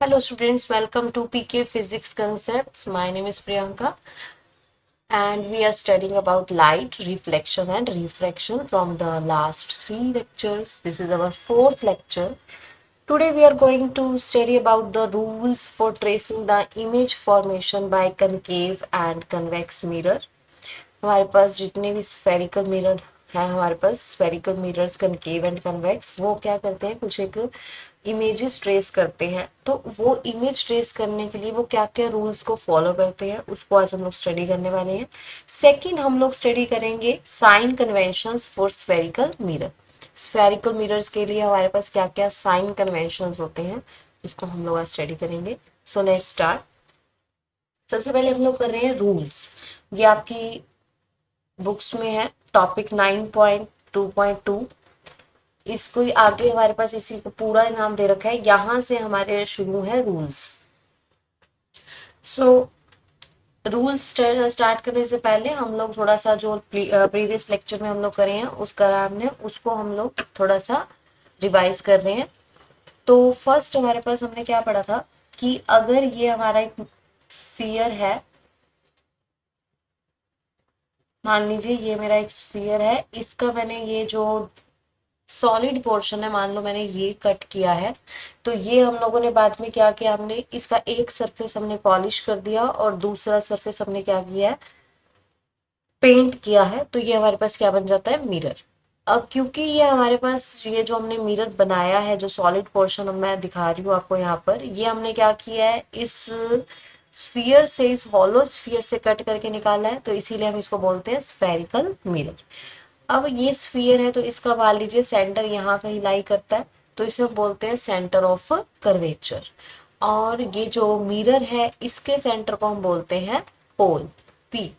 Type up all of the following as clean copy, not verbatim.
Hello students, welcome to PK Physics Concepts. My name is Priyanka and we are studying about light, reflection and refraction from the last three lectures. This is our fourth lecture. Today we are going to study about the rules for tracing the image formation by concave and convex mirror. हमारे पास जितने भी spherical mirror हैं, हमारे पास spherical mirrors concave and convex, वो क्या करते हैं, कुछ एक इमेजेस ट्रेस करते हैं। तो वो इमेज ट्रेस करने के लिए वो क्या क्या रूल्स को फॉलो करते हैं, उसको आज हम लोग स्टडी करने वाले हैं। सेकंड हम लोग स्टडी करेंगे sign conventions for spherical mirror. Spherical mirrors के लिए हमारे पास क्या क्या साइन कन्वेंशंस होते हैं, इसको हम लोग आज स्टडी करेंगे। So let's start. सबसे पहले हम लोग कर रहे हैं रूल्स। ये आपकी बुक्स में है टॉपिक 9.2.2। इसको ही आगे हमारे पास इसी को पूरा नाम दे रखा है, यहाँ से हमारे शुरू है रूल्स। सो रूल्स स्टार्ट करने से पहले हम लोग थोड़ा सा जो प्रीवियस लेक्चर में हम लोग करे हैं उसका हमने उसको हम लोग थोड़ा सा रिवाइज कर रहे हैं। तो फर्स्ट हमारे पास हमने क्या पढ़ा था कि अगर ये हमारा एक स्फीयर है, मान लीजिए ये मेरा एक स्फीयर है, इसका मैंने ये जो सॉलिड पोर्शन है, मान लो मैंने ये कट किया है, तो ये हम लोगों ने बाद में क्या किया, हमने इसका एक सरफेस हमने पॉलिश कर दिया और दूसरा सरफेस हमने क्या किया है, पेंट किया है। तो ये हमारे पास क्या बन जाता है, मिरर। अब क्योंकि ये हमारे पास ये जो हमने मिरर बनाया है, जो सॉलिड पोर्शन मैं दिखा रही हूँ आपको यहाँ पर, ये हमने क्या किया है, इस स्फीयर से, इस हॉलो स्फीयर से कट करके निकाला है, तो इसीलिए हम इसको बोलते हैं स्फेरिकल मिरर। अब ये स्फीयर है तो इसका मान लीजिए सेंटर यहाँ कहीं लाई करता है, तो इसे हम बोलते हैं सेंटर ऑफ कर्वेचर। और ये जो मिरर है इसके सेंटर को हम बोलते हैं पोल, पी।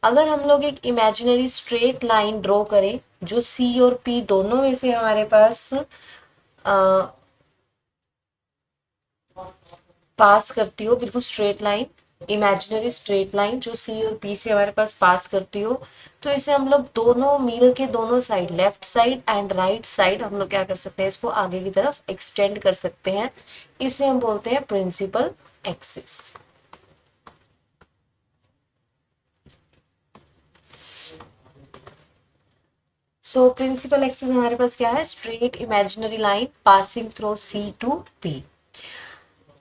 अगर हम लोग एक इमेजिनरी स्ट्रेट लाइन ड्रॉ करें जो सी और पी दोनों में से हमारे पास पास करती हो, बिल्कुल straight line, imaginary straight line जो सी और पी से हमारे पास पास करती हो, तो इसे हम लोग दोनों मिरर के दोनों side, left side and right side, हम लोग क्या कर सकते हैं, इसको आगे की तरफ एक्सटेंड कर सकते हैं। इसे हम बोलते हैं principal axis. So principal axis हमारे पास क्या है, straight imaginary line passing through C to P.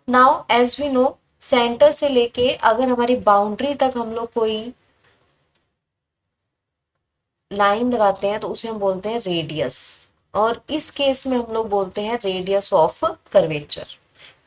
Now as we know, centre से लेके अगर हमारी बाउंड्री तक हम लोग कोई लाइन लगाते हैं तो उसे हम बोलते हैं रेडियस, और इस केस में हम लोग बोलते हैं रेडियस ऑफ कर्वेचर।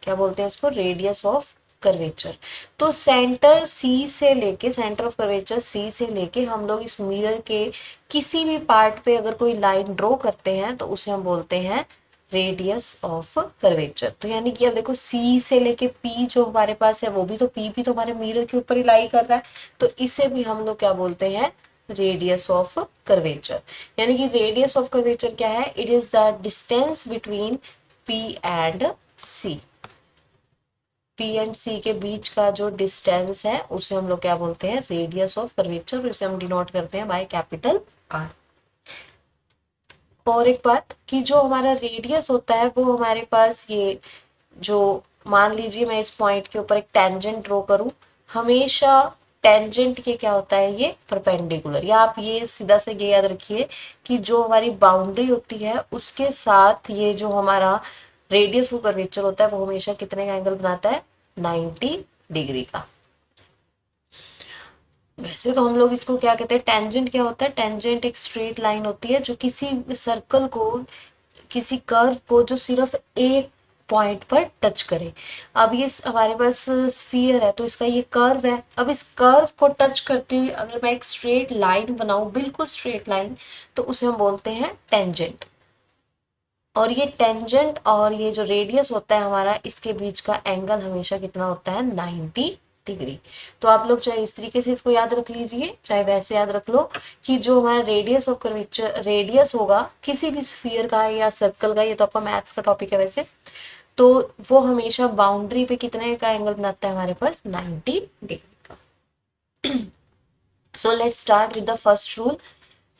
क्या बोलते हैं इसको, रेडियस ऑफ कर्वेचर। तो सेंटर सी से लेके, सेंटर ऑफ कर्वेचर सी से लेके हम लोग इस मिरर के किसी भी पार्ट पे अगर कोई लाइन ड्रॉ करते हैं तो उसे हम बोलते हैं रेडियस ऑफ कर्वेचर। तो यानी कि अब देखो सी से लेके पी जो हमारे पास है, वो भी तो पी भी तो हमारे मिरर के ऊपर ही लाई कर रहा है, तो इसे भी हम लोग क्या बोलते हैं, रेडियस ऑफ कर्वेचर। यानी कि रेडियस ऑफ कर्वेचर क्या है, it is the distance between P and C. P and C के बीच का जो डिस्टेंस है उसे हम लोग क्या बोलते हैं, रेडियस ऑफ कर्वेचर। इसे हम डिनोट करते हैं बाय कैपिटल आर। और एक बात कि जो हमारा रेडियस होता है वो हमारे पास ये जो, मान लीजिए मैं इस पॉइंट के ऊपर एक टेंजेंट ड्रॉ करूं, हमेशा टेंजेंट के क्या होता है, ये परपेंडिकुलर। या आप ये सीधा से ये याद रखिए कि जो हमारी बाउंड्री होती है उसके साथ ये जो हमारा रेडियस ऑफ कर्वेचर होता है वो हमेशा कितने का एंगल बनाता है, 90 डिग्री का। वैसे तो हम लोग इसको क्या कहते हैं, टेंजेंट क्या होता है, टेंजेंट एक स्ट्रेट लाइन होती है जो किसी सर्कल को, किसी कर्व को जो सिर्फ एक पॉइंट पर टच करे। अब ये हमारे पास स्फीयर है तो इसका ये कर्व है, अब इस कर्व को टच करते हुए अगर मैं एक स्ट्रेट लाइन बनाऊं, बिल्कुल स्ट्रेट लाइन, तो उसे हम बोलते हैं टेंजेंट। और ये टेंजेंट और ये जो रेडियस होता है हमारा, इसके बीच का एंगल हमेशा कितना होता है, 90 डिग्री। तो आप लोग चाहे इस तरीके से इसको याद रख लीजिए, चाहे वैसे याद रख लो कि जो हमारा रेडियस ऑफ कर्वेचर, रेडियस होगा किसी भी स्फीयर का या सर्कल का, ये तो आपका मैथ्स का टॉपिक है वैसे, तो वो हमेशा बाउंड्री पे कितने का एंगल बनाता है, हमारे पास 90 डिग्री का। So let's start with the first rule.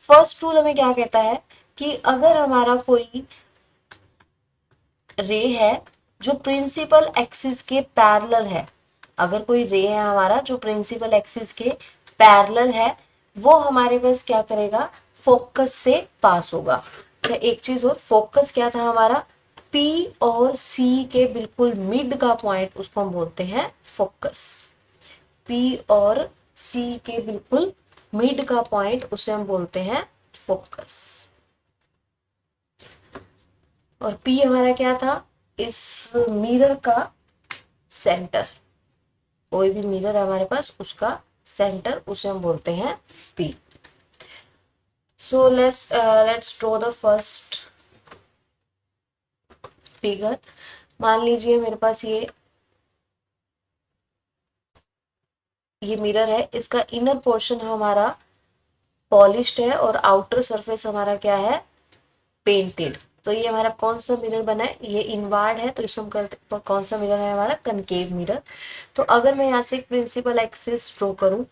First rule हमें क्या कहता है कि अगर हमारा कोई रे है जो प्रिंसिपल एक्सिस के पैरेलल है, अगर कोई रे है हमारा जो प्रिंसिपल एक्सिस के पैरेलल है, वो हमारे पास क्या करेगा, फोकस से पास होगा। अच्छा एक चीज और, फोकस क्या था हमारा, P और C के बिल्कुल मिड का पॉइंट, उसको हम बोलते हैं फोकस। P और C के बिल्कुल मिड का पॉइंट, उसे हम बोलते हैं फोकस। और P हमारा क्या था, इस मिरर का सेंटर, कोई भी मिरर है हमारे पास उसका सेंटर, उसे हम बोलते हैं P। So let's draw the first figure. मान लीजिए मेरे पास ये मिरर है, इसका इनर पोर्शन है हमारा पॉलिश्ड है और आउटर सरफेस हमारा क्या है, पेंटेड। तो ये हमारा कौन सा मिरर बना है, ये इनवर्ड है, तो इसको हम करते कौन सा मिरर है हमारा, कनकेव मिरर। तो अगर मैं यहाँ से एक प्रिंसिपल एक्सिस ड्रॉ करूँ,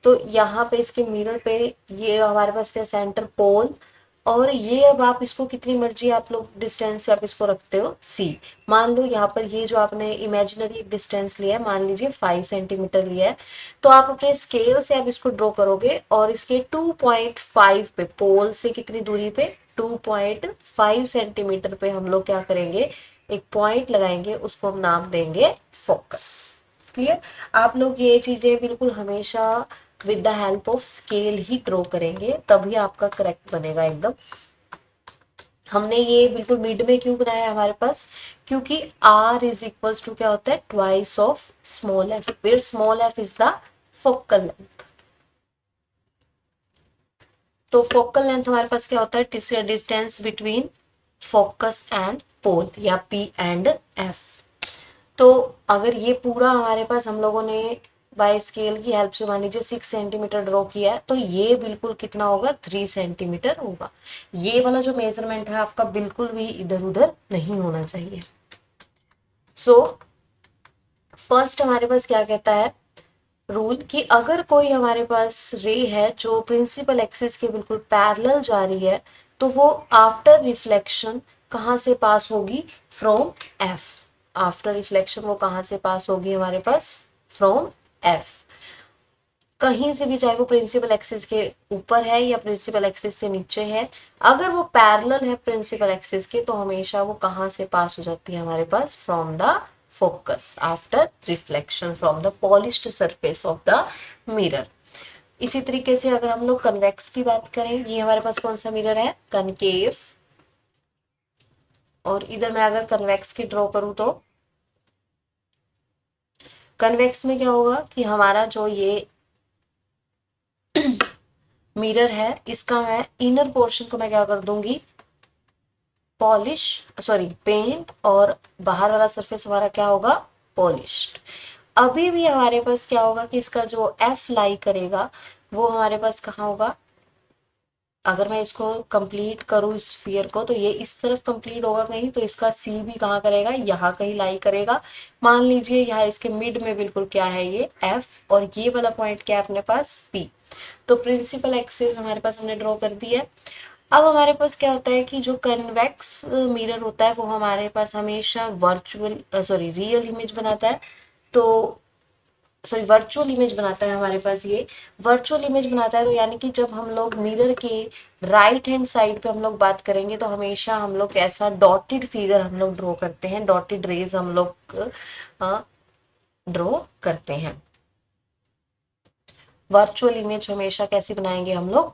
तो यहाँ पे इसके मिरर पे ये हमारे पास क्या, सेंटर पोल, और ये अब आप इसको कितनी मर्जी आप लोग डिस्टेंस पे आप इसको रखते हो C। मान लो यहाँ पर ये जो आपने इमेजिनरी डिस्टेंस लिया है, मान लीजिए 5 सेंटीमीटर लिया है, तो आप अपने स्केल से आप इसको ड्रॉ करोगे और इसके 2.5 पे, पोल से कितनी दूरी पे, 2.5 सेंटीमीटर पे हम लोग क्या करेंगे, एक पॉइंट लगाएंगे, उसको हम नाम देंगे फोकस। क्लियर। आप लोग ये चीजें बिल्कुल हमेशा with the help of scale he draw करेंगे, तभी आपका करेक्ट बनेगा एकदम। हमने ये बिल्कुल मिड में क्यों बनाया है हमारे पास, क्योंकि R इज इक्वल्स टू क्या होता है, twice of small f, where small f is the focal length. तो फोकल लेंथ हमारे पास क्या होता है, distance between focus and pole, या P एंड F। तो अगर ये पूरा हमारे पास हम लोगों ने बाय स्केल की हेल्प से मान लीजिए 6 सेंटीमीटर ड्रॉ किया है, तो ये बिल्कुल कितना होगा, 3 सेंटीमीटर होगा। ये वाला जो मेजरमेंट है आपका बिल्कुल भी इधर उधर नहीं होना चाहिए। सो फर्स्ट हमारे पास क्या कहता है रूल, कि अगर कोई हमारे पास रे है जो प्रिंसिपल एक्सिस के बिल्कुल पैरेलल जा रही है, तो वो आफ्टर रिफ्लेक्शन कहाँ से पास होगी, फ्रॉम F। आफ्टर रिफ्लेक्शन वो कहाँ से पास होगी हमारे पास, फ्रॉम F। कहीं से भी, चाहे वो प्रिंसिपल एक्सिस के ऊपर है या प्रिंसिपल एक्सिस से नीचे है, अगर वो पैरेलल है प्रिंसिपल एक्सिस के, तो हमेशा वो कहाँ से पास हो जाती है हमारे पास, from the focus after reflection from the polished surface of the mirror. इसी तरीके से अगर हम लोग कन्वेक्स की बात करें, ये हमारे पास कौन सा मिरर है, कनकेव, और इधर मैं अगर कन्वेक्स की ड्रॉ करूं, तो कन्वेक्स में क्या होगा कि हमारा जो ये मिरर है, इसका मैं इनर पोर्शन को मैं क्या कर दूंगी, पॉलिश, सॉरी पेंट, और बाहर वाला सरफेस हमारा क्या होगा, पॉलिश्ड। अभी भी हमारे पास क्या होगा कि इसका जो F लाई करेगा वो हमारे पास कहाँ होगा, अगर मैं इसको कंप्लीट करूँ इस स्फीयर को, तो ये इस तरफ कंप्लीट होगा कहीं, तो इसका C भी कहाँ करेगा, यहाँ कहीं लाई करेगा। मान लीजिए यहाँ इसके मिड में बिल्कुल क्या है, ये F, और ये वाला पॉइंट क्या है अपने पास, P। तो प्रिंसिपल एक्सिस हमारे पास हमने ड्रॉ कर दी है। अब हमारे पास क्या होता है कि जो कन्वेक्स मिरर होता है वो हमारे पास हमेशा रियल इमेज बनाता है, तो वर्चुअल इमेज बनाता है हमारे पास, ये वर्चुअल इमेज बनाता है। तो यानी कि जब हम लोग मिरर के राइट हैंड साइड पे हम लोग बात करेंगे, तो हमेशा हम लोग ऐसा डॉटेड फिगर हम लोग ड्रॉ करते हैं, डॉटेड रेज हम लोग ड्रॉ करते हैं। वर्चुअल इमेज हमेशा कैसी बनाएंगे हम लोग,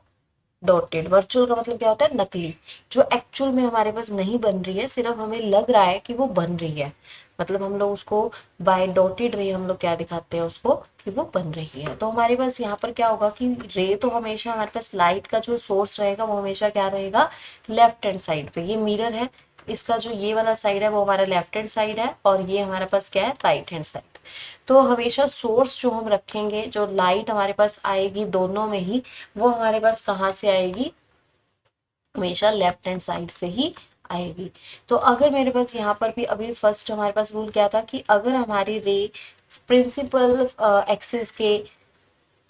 डॉटेड। वर्चुअल का मतलब क्या होता है, नकली, जो एक्चुअल में हमारे पास नहीं बन रही है, सिर्फ हमें लग रहा है कि वो बन रही है, मतलब हम लोग उसको बाय डॉटेड रे हम लोग क्या दिखाते हैं उसको, कि वो बन रही है। तो हमारे पास यहाँ पर क्या होगा कि रे तो हमेशा हमारे पास लाइट का जो सोर्स रहेगा वो हमेशा क्या रहेगा, लेफ्ट हैंड साइड पे। ये मिरर है, इसका जो ये वाला साइड है वो हमारा लेफ्ट हैंड साइड है, और ये हमारे पास क्या है, राइट हैंड साइड। तो हमेशा सोर्स जो हम रखेंगे, जो लाइट हमारे पास आएगी दोनों में ही, वो हमारे पास कहाँ से आएगी, हमेशा लेफ्ट हैंड साइड से ही आएगी। तो अगर मेरे पास यहाँ पर भी अभी फर्स्ट हमारे पास रूल क्या था कि अगर हमारी रे प्रिंसिपल एक्सिस के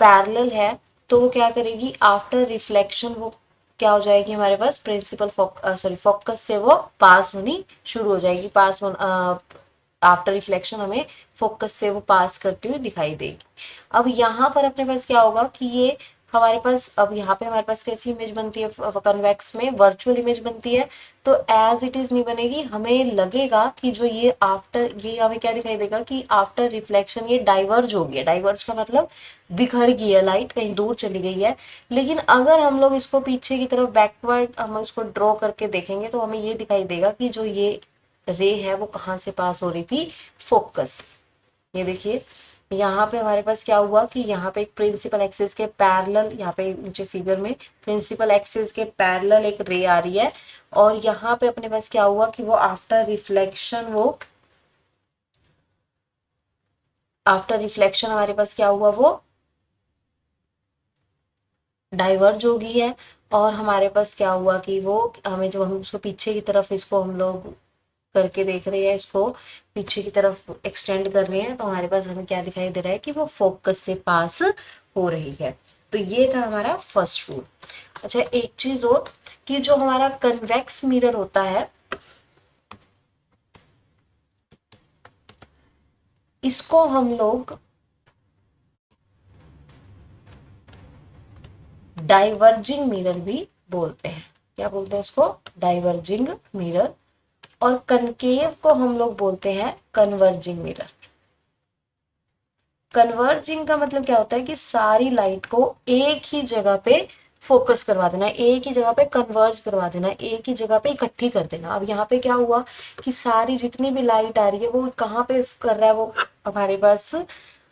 पैरेलल है, तो वो क्या करेगी, आफ्टर रिफ्लेक्शन वो क्या हो जाएगी हमारे पास, प्रिंसिपल फोकस से वो पास होनी शुरू हो जाएगी, पास आफ्टर रिफ्लेक्शन हमें फोकस से वो पास करती हुई दिखाई देगी। अब यहाँ पर अपने पास क्या होगा कि ये हमारे पास, अब यहाँ पे हमारे पास कैसी इमेज बनती है, कन्वेक्स में वर्चुअल इमेज बनती है। तो एज इट इज नहीं बनेगी, हमें लगेगा कि जो ये आफ्टर, ये हमें क्या दिखाई देगा कि आफ्टर रिफ्लेक्शन ये डाइवर्ज हो गया। डाइवर्ज का मतलब बिखर गई है, लाइट कहीं दूर चली गई है। लेकिन अगर हम लोग इसको पीछे की तरफ बैकवर्ड हम इसको ड्रॉ करके देखेंगे तो हमें ये दिखाई देगा कि जो ये रे है वो कहाँ से पास हो रही थी, फोकस। ये देखिए यहाँ पे हमारे पास क्या हुआ कि यहाँ पे एक प्रिंसिपल एक्सिस के पैरेलल, यहाँ पे नीचे फिगर में प्रिंसिपल एक्सिस के पैरेलल एक रे आ रही है, और यहाँ पे अपने पास क्या हुआ कि वो आफ्टर रिफ्लेक्शन हमारे पास क्या हुआ, वो डाइवर्ज हो गई है। और हमारे पास क्या हुआ कि वो हमें, जब हम उसको पीछे की तरफ इसको हम लोग करके देख रहे हैं, इसको पीछे की तरफ एक्सटेंड कर रहे हैं, तो हमारे पास हमें क्या दिखाई दे रहा है कि वो फोकस से पास हो रही है। तो ये था हमारा फर्स्ट रूल। अच्छा, एक चीज और कि जो हमारा कन्वेक्स मिरर होता है, इसको हम लोग डाइवर्जिंग मिरर भी बोलते हैं। क्या बोलते हैं इसको, डाइवर्जिंग मिरर। और कनकेव को हम लोग बोलते हैं कन्वर्जिंग मिरर। कन्वर्जिंग का मतलब क्या होता है कि सारी लाइट को एक ही जगह पे फोकस करवा देना, एक ही जगह पे कन्वर्ज करवा देना, एक ही जगह पे इकट्ठी कर देना। अब यहाँ पे क्या हुआ कि सारी जितनी भी लाइट आ रही है वो कहाँ पे कर रहा है, वो हमारे पास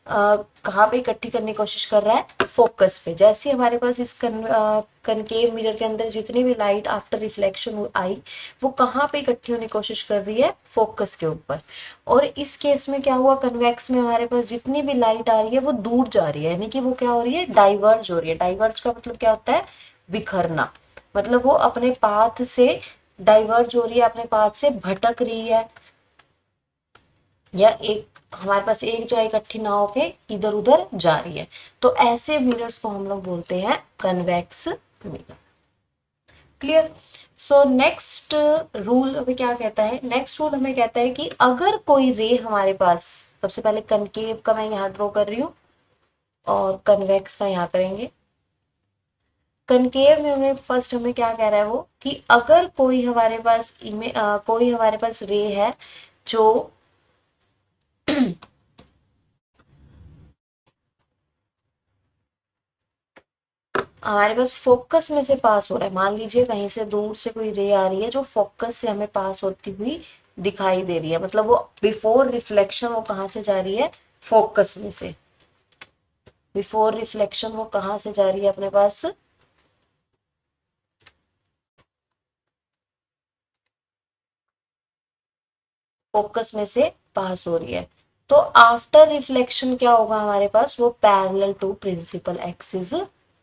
कहाँ पे इकट्ठी करने की कोशिश कर रहा है, फोकस पे। जैसे हमारे पास इस कनकेव मिरर के अंदर जितनी भी लाइट आफ्टर रिफ्लेक्शन आई, वो कहाँ पे इकट्ठी होने की कोशिश कर रही है, फोकस के ऊपर। और इस केस में क्या हुआ, कन्वेक्स में हमारे पास जितनी भी लाइट आ रही है वो दूर जा रही है, यानी कि वो क्या हो रही है, डाइवर्ज हो रही है। डाइवर्ज का मतलब क्या होता है, बिखरना। मतलब वो अपने पाथ से डाइवर्ज हो रही है, अपने पाथ से भटक रही है, या एक हमारे पास एक जगह इकट्ठी ना होके इधर उधर जा रही है। तो ऐसे मिरर्स को हम लोग बोलते हैं convex mirror. Clear. So next rule हमें क्या कहता है, नेक्स्ट रूल हमें कहता है कि अगर कोई रे हमारे पास, सबसे पहले कनकेव का मैं यहाँ ड्रॉ कर रही हूँ और कन्वेक्स का यहाँ करेंगे। कनकेव में हमें फर्स्ट हमें क्या कह रहा है वो कि अगर कोई हमारे पास कोई हमारे पास रे है जो हमारे पास फोकस में से पास हो रहा है, मान लीजिए कहीं से दूर से कोई रे आ रही है जो फोकस से हमें पास होती हुई दिखाई दे रही है, मतलब वो बिफोर रिफ्लेक्शन वो कहाँ से जा रही है, फोकस में से। बिफोर रिफ्लेक्शन वो कहाँ से जा रही है अपने पास, फोकस में से पास हो रही है। तो आफ्टर रिफ्लेक्शन क्या होगा हमारे पास, वो पैरेलल टू प्रिंसिपल एक्सिस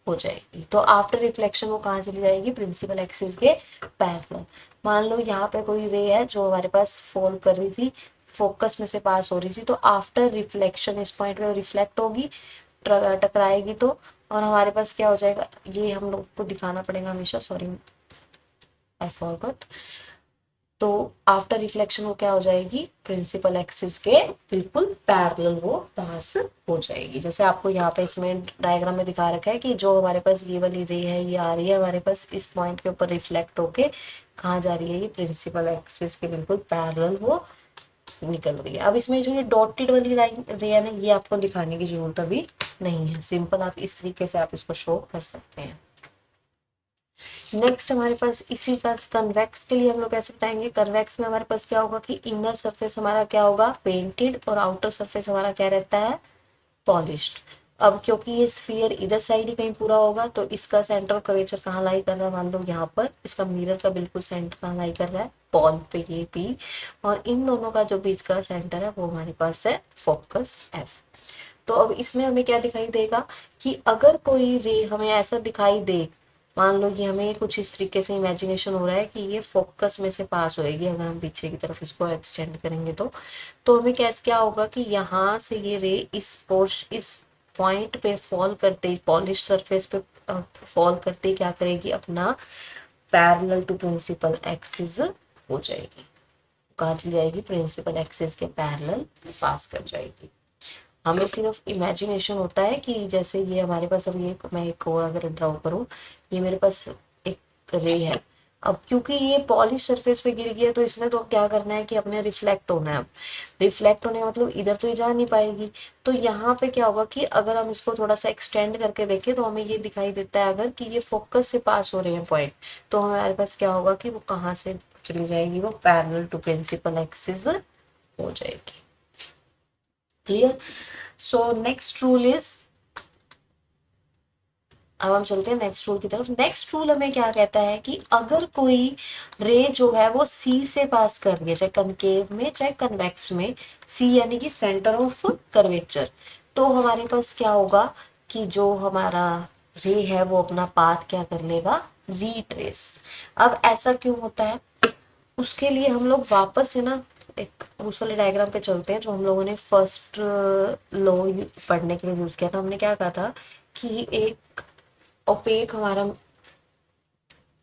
हो जाएगी। तो आफ्टर रिफ्लेक्शन वो कहाँ चली जाएगी, प्रिंसिपल एक्सिस के पैरेलल। मान लो यहाँ पे कोई रे है जो हमारे पास फॉल कर रही थी, फोकस में से पास हो रही थी, तो आफ्टर रिफ्लेक्शन इस पॉइंट पे रिफ्लेक्ट होगी, टकराएगी तो, और हमारे पास क्या हो जाएगा, ये हम लोग को दिखाना पड़ेगा हमेशा, सॉरी आई फॉरगॉट। तो आफ्टर रिफ्लेक्शन वो क्या हो जाएगी, प्रिंसिपल एक्सिस के बिल्कुल पैरेलल वो पास हो जाएगी। जैसे आपको यहाँ पे इसमें डायग्राम में दिखा रखा है कि जो हमारे पास ये वाली रे है, ये आ रही है हमारे पास इस पॉइंट के ऊपर रिफ्लेक्ट होके कहाँ जा रही है, ये प्रिंसिपल एक्सिस के बिल्कुल पैरेलल वो निकल रही है। अब इसमें जो ये डॉटेड वाली लाइन रे है ना, ये आपको दिखाने की जरूरत अभी नहीं है, सिंपल आप इस तरीके से आप इसको शो कर सकते हैं। नेक्स्ट हमारे पास इसी का कन्वेक्स के लिए हम लोग कैसे बताएंगे, कन्वेक्स में हमारे पास क्या होगा कि इनर सरफेस हमारा क्या होगा, पेंटेड, और आउटर सरफेस हमारा क्या रहता है, पॉलिश्ड। अब क्योंकि ये स्फीयर इधर साइड ही कहीं पूरा होगा, तो इसका सेंटर ऑफ कर्वेचर कहाँ लाई कर रहा है, मान लो यहाँ पर इसका मिरर का बिल्कुल सेंटर कहाँ लाई कर रहा है, पॉल पे, ये पी, और इन दोनों का जो बीच का सेंटर है वो हमारे पास है फोकस एफ। तो अब इसमें हमें क्या दिखाई देगा कि अगर कोई रे हमें ऐसा दिखाई दे, मान लो कि हमें कुछ इस तरीके से इमेजिनेशन हो रहा है कि ये फोकस में से पास होएगी, अगर हम पीछे की तरफ इसको एक्सटेंड करेंगे तो हमें कैसे क्या होगा कि यहाँ से ये रे इस पॉइंट पे फॉल करते ही, पॉलिश सरफेस पे फॉल करते ही क्या करेगी, अपना पैरेलल टू प्रिंसिपल एक्सिस हो जाएगी। कहाँ चली जाएगी, प्रिंसिपल एक्सिस के पैरेलल पास कर जाएगी। हमें सिर्फ इमेजिनेशन होता है कि जैसे ये हमारे पास, अब ये मैं एक और अगर ड्रॉ करूँ, ये मेरे पास एक रे है, अब क्योंकि ये पॉलिश सरफेस पे गिर गया तो इसने तो क्या करना है कि अपने रिफ्लेक्ट होना है। अब रिफ्लेक्ट होने का मतलब इधर तो ये जा नहीं पाएगी, तो यहाँ पे क्या होगा कि अगर हम इसको थोड़ा सा एक्सटेंड करके देखें तो हमें ये दिखाई देता है अगर कि ये फोकस से पास हो रहे हैं पॉइंट, तो हमारे पास क्या होगा कि वो कहाँ से चली जाएगी, वो पैरेलल टू प्रिंसिपल एक्सिस हो जाएगी। Clear. So next rule is, अब हम चलते हैं नेक्स्ट रूल की तरफ। नेक्स्ट रूल हमें क्या कहता है कि अगर कोई रे जो है वो सी से पास कर रही है, चाहे कनकेव में चाहे कन्वेक्स में, सी यानी कि सेंटर ऑफ कर्वेचर, तो हमारे पास क्या होगा कि जो हमारा रे है वो अपना पाथ क्या कर लेगा, रीट्रेस। अब ऐसा क्यों होता है, उसके लिए हम लोग वापस से ना एक उस वाले डायग्राम पे चलते हैं जो हम लोगों ने फर्स्ट लॉ पढ़ने के लिए यूज किया था। हमने क्या कहा था कि एक ओपेक हमारा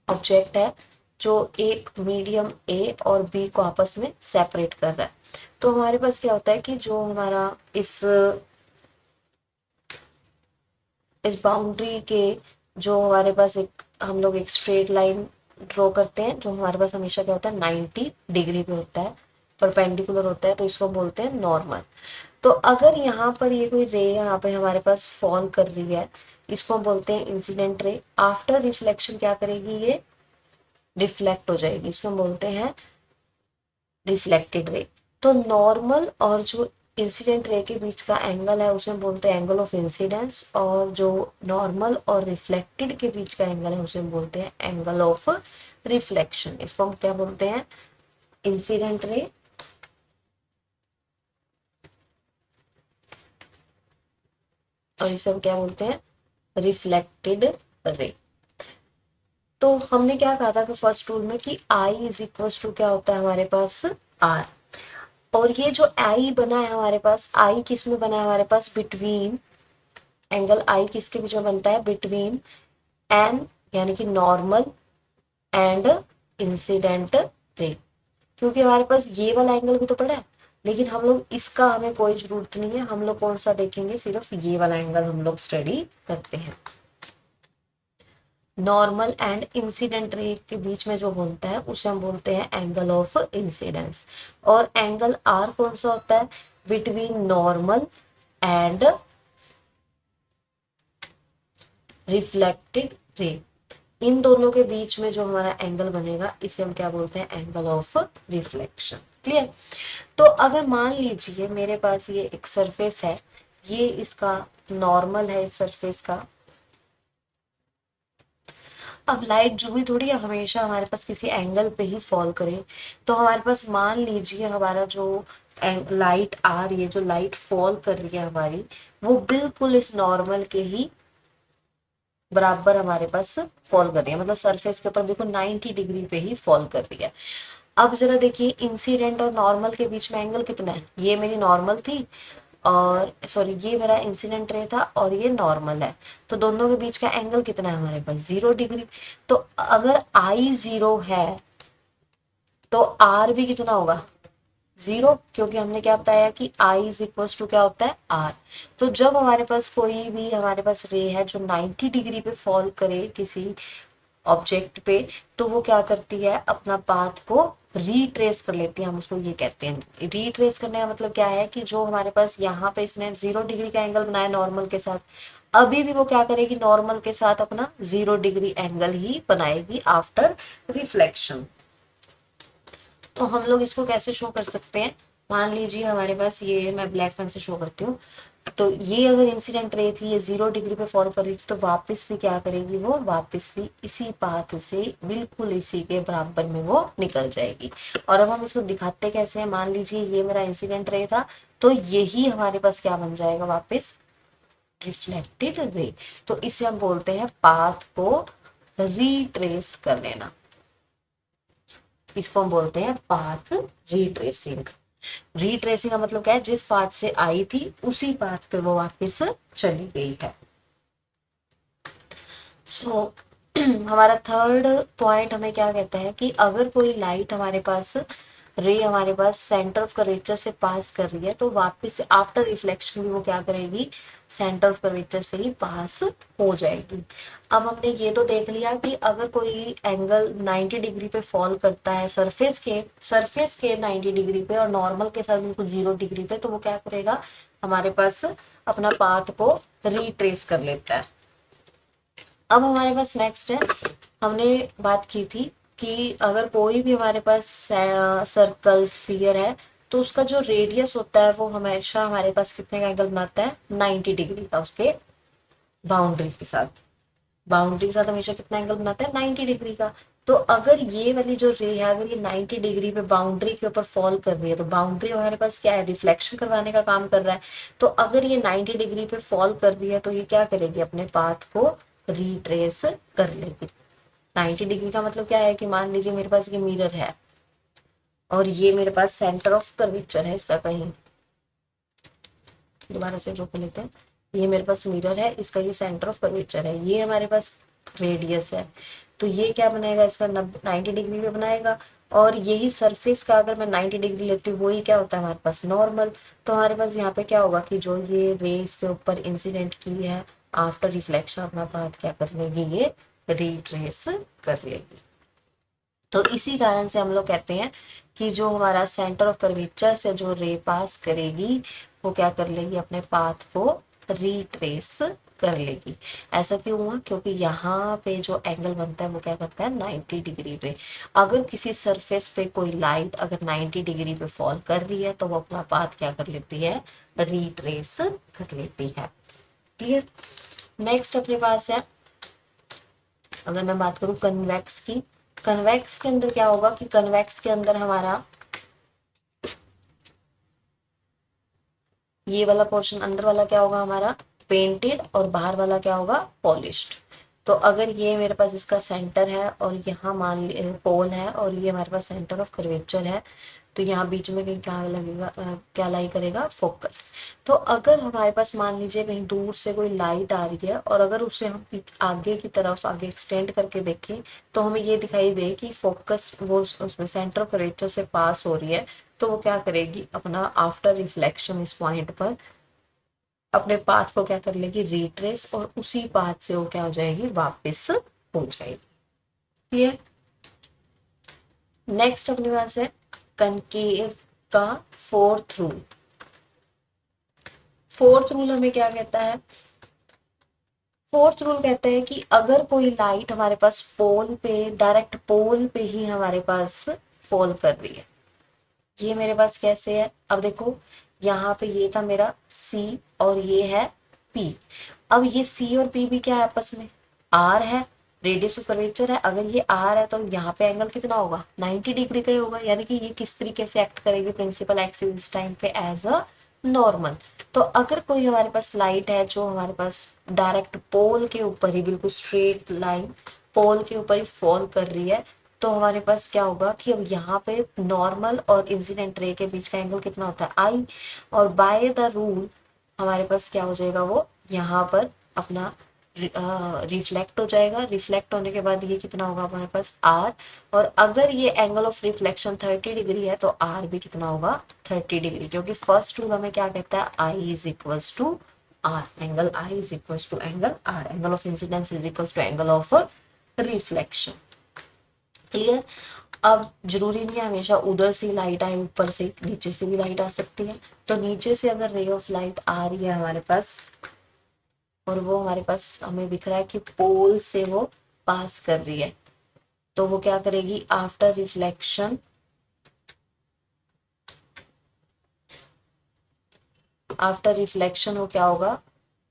ऑब्जेक्ट है जो एक मीडियम ए और बी को आपस में सेपरेट कर रहा है, तो हमारे पास क्या होता है कि जो हमारा इस बाउंड्री के, जो हमारे पास एक, हम लोग एक स्ट्रेट लाइन ड्रॉ करते हैं जो हमारे पास हमेशा क्या होता है 90 डिग्री पे होता है, परपेंडिकुलर होता है, तो इसको बोलते हैं नॉर्मल। तो अगर यहाँ पर ये कोई रे यहाँ पे हमारे पास फॉल कर रही है, इसको हम बोलते हैं इंसिडेंट रे। आफ्टर रिफ्लेक्शन क्या करेगी, ये रिफ्लेक्ट हो जाएगी, इसको हम बोलते हैं रिफ्लेक्टेड रे। तो नॉर्मल और जो इंसिडेंट रे के बीच का एंगल है उसे हम बोलते हैं एंगल ऑफ इंसिडेंस, और जो नॉर्मल और रिफ्लेक्टेड के बीच का एंगल है उसे हम बोलते हैं एंगल ऑफ रिफ्लेक्शन। इसको हम क्या बोलते हैं, इंसिडेंट रे और इसे हम क्या बोलते हैं, रिफ्लेक्टेड रे। तो हमने क्या कहा था कि फर्स्ट रूल में कि आई इज इक्वल टू क्या होता है हमारे पास, आर। और ये जो आई बना है हमारे पास, आई किस में बना है हमारे पास, बिटवीन, एंगल आई किसके बीच में बनता है, बिटवीन एन यानी कि नॉर्मल एंड इंसिडेंट रे। क्योंकि हमारे पास ये वाला एंगल भी तो पड़ा है, लेकिन हम लोग इसका, हमें कोई जरूरत नहीं है, हम लोग कौन सा देखेंगे, सिर्फ ये वाला एंगल हम लोग स्टडी करते हैं। नॉर्मल एंड इंसिडेंट रे के बीच में जो बोलता है उसे हम बोलते हैं एंगल ऑफ इंसिडेंस। और एंगल आर कौन सा होता है, between normal and reflected ray. इन दोनों के बीच में जो हमारा एंगल बनेगा इसे हम क्या बोलते हैं, एंगल ऑफ रिफ्लेक्शन। क्लियर। तो अगर मान लीजिए मेरे पास ये एक सरफेस है, ये इसका नॉर्मल है इस सरफेस का। अब लाइट जो भी थोड़ी हमेशा हमारे पास किसी एंगल पे ही फॉल करे, तो हमारे पास मान लीजिए हमारा जो लाइट आ रही है, जो लाइट फॉल कर रही है हमारी, वो बिल्कुल इस नॉर्मल के ही बराबर हमारे पास फॉल कर रही है, मतलब सरफेस के ऊपर देखो 90 डिग्री पे ही फॉल कर रही है। अब जरा देखिए इंसिडेंट और नॉर्मल के बीच में एंगल कितना है, ये मेरी नॉर्मल थी और सॉरी ये मेरा इंसिडेंट रे था और ये नॉर्मल है, तो दोनों के बीच का एंगल कितना है हमारे पास, 0 डिग्री। तो अगर आई 0 है तो आर भी कितना होगा, 0, क्योंकि हमने क्या बताया कि आई इज इक्वल टू क्या होता है, आर। तो जब हमारे पास कोई भी हमारे पास रे है जो 90 डिग्री पे फॉल करे किसी ऑब्जेक्ट पे, तो वो क्या करती है, अपना पाथ को रीट्रेस कर लेती है, हम उसको ये कहते हैं। रीट्रेस करने का मतलब क्या है कि जो हमारे पास यहाँ पे इसने 0 डिग्री का एंगल बनाया नॉर्मल के साथ, अभी भी वो क्या करेगी, नॉर्मल के साथ अपना 0 डिग्री एंगल ही बनाएगी आफ्टर रिफ्लेक्शन। तो हम लोग इसको कैसे शो कर सकते हैं, मान लीजिए हमारे पास ये, मैं ब्लैक पेन से शो करती हूँ, तो ये अगर इंसिडेंट रे थी, ये 0 डिग्री पे फॉल कर रही थी, तो वापस भी क्या करेगी, वो वापस भी इसी पाथ से बिल्कुल इसी के बराबर में वो निकल जाएगी। और अब हम इसको दिखाते कैसे हैं, मान लीजिए ये मेरा इंसिडेंट रे था, तो यही हमारे पास क्या बन जाएगा, वापस रिफ्लेक्टेड रे। तो इसे हम बोलते हैं पाथ को रीट्रेस कर लेना, इसको हम बोलते हैं पाथ रीट्रेसिंग। रीट्रेसिंग का मतलब क्या है, जिस पाथ से आई थी उसी पाथ पे वो वापस चली गई है। सो हमारा थर्ड पॉइंट हमें क्या कहता है कि अगर कोई लाइट हमारे पास, रे हमारे पास सेंटर ऑफ कर्वेचर से पास कर रही है तो वापस से आफ्टर रिफ्लेक्शन भी वो क्या करेगी, सेंटर ऑफ कर्वेचर से ही पास हो जाएगी। अब हमने ये तो देख लिया कि अगर कोई एंगल 90 डिग्री पे फॉल करता है सरफेस के 90 डिग्री पे और नॉर्मल के साथ बिल्कुल 0 डिग्री पे, तो वो क्या करेगा, हमारे पास अपना पाथ को रिट्रेस कर लेता है। अब हमारे पास नेक्स्ट है, हमने बात की थी कि अगर कोई भी हमारे पास सर्कल स्फीयर है तो उसका जो रेडियस होता है वो हमेशा हमारे पास कितने का एंगल बनाता है, 90 डिग्री का, उसके बाउंड्री के साथ, बाउंड्री के साथ हमेशा कितना एंगल बनाता है, 90 डिग्री का। तो अगर ये वाली जो रे है, अगर ये 90 डिग्री पे बाउंड्री के ऊपर फॉल कर रही है तो बाउंड्री हमारे पास क्या है, रिफ्लेक्शन करवाने का काम कर रहा है। तो अगर ये 90 डिग्री पे फॉल कर रही है तो ये क्या करेगी, अपने पाथ को रिट्रेस कर लेगी। 90 डिग्री का मतलब क्या है कि मान लीजिए मेरे पास ये मिरर है और ये मेरे पास सेंटर ऑफ कर्वेचर है इसका, कहीं दोबारा से ड्रॉ कर लेते हैं, ये मेरे पास मिरर है, इसका ये सेंटर ऑफ कर्वेचर है, ये हमारे पास रेडियस है। तो ये क्या बनाएगा, इसका 90 डिग्री पे बनाएगा। और यही सरफेस का अगर मैं 90 डिग्री लेती हूँ वही क्या होता है हमारे पास, नॉर्मल। तो हमारे पास यहाँ पे क्या होगा कि जो ये रे इसके ऊपर इंसिडेंट की है, आफ्टर रिफ्लेक्शन अपना पाथ क्या कर लेगी, ये रिट्रेस कर लेगी। तो इसी कारण से हम लोग कहते हैं कि जो हमारा सेंटर ऑफ कर्वेचर से जो रे पास करेगी वो क्या कर लेगी, अपने पाथ को रिट्रेस कर लेगी। ऐसा क्यों हुआ, क्योंकि यहाँ पे जो एंगल बनता है वो क्या करता है, 90 डिग्री पे। अगर किसी सरफेस पे कोई लाइट अगर 90 डिग्री पे फॉल कर रही है तो वो अपना पाथ क्या कर लेती है, रिट्रेस कर लेती है। क्लियर। नेक्स्ट अपने पास है, अगर मैं बात करूं कन्वेक्स की, कन्वेक्स के अंदर क्या होगा कि कन्वेक्स के अंदर हमारा ये वाला पोर्शन अंदर वाला क्या होगा, हमारा पेंटेड, और बाहर वाला क्या होगा, पॉलिश्ड। तो अगर ये मेरे पास इसका सेंटर है और यहाँ मान पोल है और ये हमारे पास सेंटर ऑफ कर्वेचर है, तो यहाँ बीच में कहीं क्या लगेगा, क्या लाई करेगा, फोकस। तो अगर हमारे पास मान लीजिए कहीं दूर से कोई लाइट आ रही है और अगर उसे हम आगे की तरफ आगे एक्सटेंड करके देखें तो हमें ये दिखाई दे कि फोकस वो उसमें सेंटर ऑफ कर्वेचर से पास हो रही है, तो वो क्या करेगी, अपना आफ्टर रिफ्लेक्शन इस पॉइंट पर अपने पाथ को क्या कर लेगी, रिट्रेस, और उसी पाथ से वो क्या हो जाएगी, वापस हो जाएगी। क्लियर। नेक्स्ट अपने पास है कनकेव का फोर्थ रूल। फोर्थ रूल हमें क्या कहता है, फोर्थ रूल कहता है कि अगर कोई लाइट हमारे पास पोल पे, डायरेक्ट पोल पे ही हमारे पास फॉल कर रही है, ये मेरे पास कैसे है, अब देखो यहाँ पे ये था मेरा C और ये है P। अब ये C और P भी क्या है आपस में, R है, रेडियस ऑफ कर्वेचर है। अगर ये R है तो यहाँ पे एंगल कितना होगा, 90 डिग्री का ही होगा। यानी कि ये किस तरीके से एक्ट करेगी, प्रिंसिपल एक्सिस इस टाइम पे एज अ नॉर्मल। तो अगर कोई हमारे पास लाइट है जो हमारे पास डायरेक्ट पोल के ऊपर ही, बिल्कुल स्ट्रेट लाइन पोल के ऊपर ही फॉल कर रही है, तो हमारे पास क्या होगा कि अब यहाँ पे नॉर्मल और इंसिडेंट रे के बीच का एंगल कितना होता है, आई। और बाय द रूल हमारे पास क्या हो जाएगा, वो यहाँ पर अपना रिफ्लेक्ट हो जाएगा। रिफ्लेक्ट होने के बाद ये कितना होगा हमारे पास, आर। और अगर ये एंगल ऑफ रिफ्लेक्शन 30 डिग्री है तो आर भी कितना होगा, 30 डिग्री, क्योंकि फर्स्ट रूल हमें क्या कहता है, I is equals to R, angle I is equals to angle R, angle of incidence is equals to angle of reflection. Clear. अब जरूरी नहीं है हमेशा उधर से लाइट आए, ऊपर से नीचे से भी लाइट आ सकती है। तो नीचे से अगर रे ऑफ लाइट आ रही है हमारे पास और वो हमारे पास हमें दिख रहा है कि पोल से वो पास कर रही है, तो वो क्या करेगी, आफ्टर रिफ्लेक्शन, आफ्टर रिफ्लेक्शन वो क्या होगा,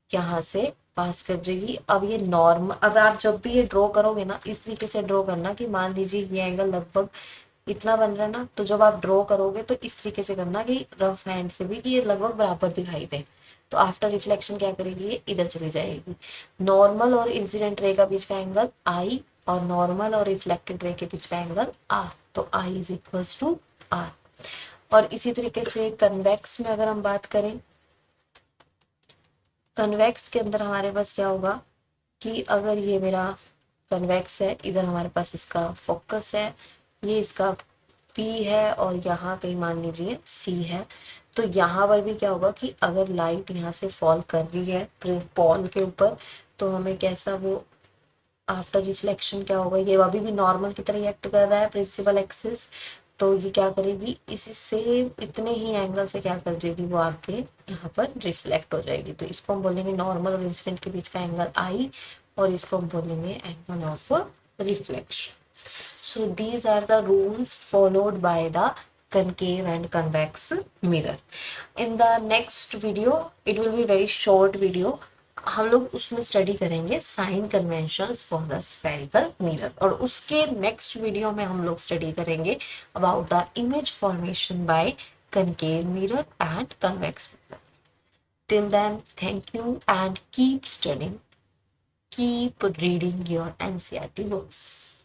यहाँ से पास कर जाएगी। अब ये नॉर्मल, अब आप जब भी ये ड्रॉ करोगे ना, इस तरीके से ड्रॉ करना कि मान लीजिए ये एंगल लगभग इतना बन रहा है ना, तो जब आप ड्रॉ करोगे तो इस तरीके से करना कि रफ हैंड से भी, कि ये लगभग बराबर दिखाई दे। तो आफ्टर रिफ्लेक्शन क्या करेगी, ये इधर चली जाएगी। नॉर्मल और इंसिडेंट रे का बीच का एंगल आई और नॉर्मल और रिफ्लेक्टेड रे के बीच का एंगल आर, तो आई इज इक्वल्स टू आर। और इसी तरीके से कन्वेक्स में अगर हम बात करें, कन्वेक्स के अंदर हमारे पास क्या होगा कि अगर ये मेरा कन्वेक्स है, इधर हमारे पास इसका फोकस है, ये इसका P है और यहाँ कहीं मान लीजिए C है, तो यहाँ पर भी क्या होगा कि अगर लाइट यहाँ से फॉल कर रही है पॉल के ऊपर, तो हमें कैसा वो आफ्टर रिफ्लेक्शन क्या होगा, ये अभी भी नॉर्मल की तरह एक्ट कर रहा है प्रिंसिपल एक्सिस, तो ये क्या करेगी, इसी से इतने ही एंगल से क्या कर देगी, वो आके यहाँ पर रिफ्लेक्ट हो जाएगी। तो इसको हम बोलेंगे नॉर्मल और इंसिडेंट के बीच का एंगल आई, और इसको हम बोलेंगे angle of reflection. So these are the rules followed by the concave and convex mirror. In the next video, it will be very short video. हम लोग उसमें स्टडी करेंगे sign conventions for the spherical mirror, और उसके next video में हम लोग study करेंगे about the image formation by concave mirror and convex mirror. Till then, thank you and keep studying, keep reading your NCERT books.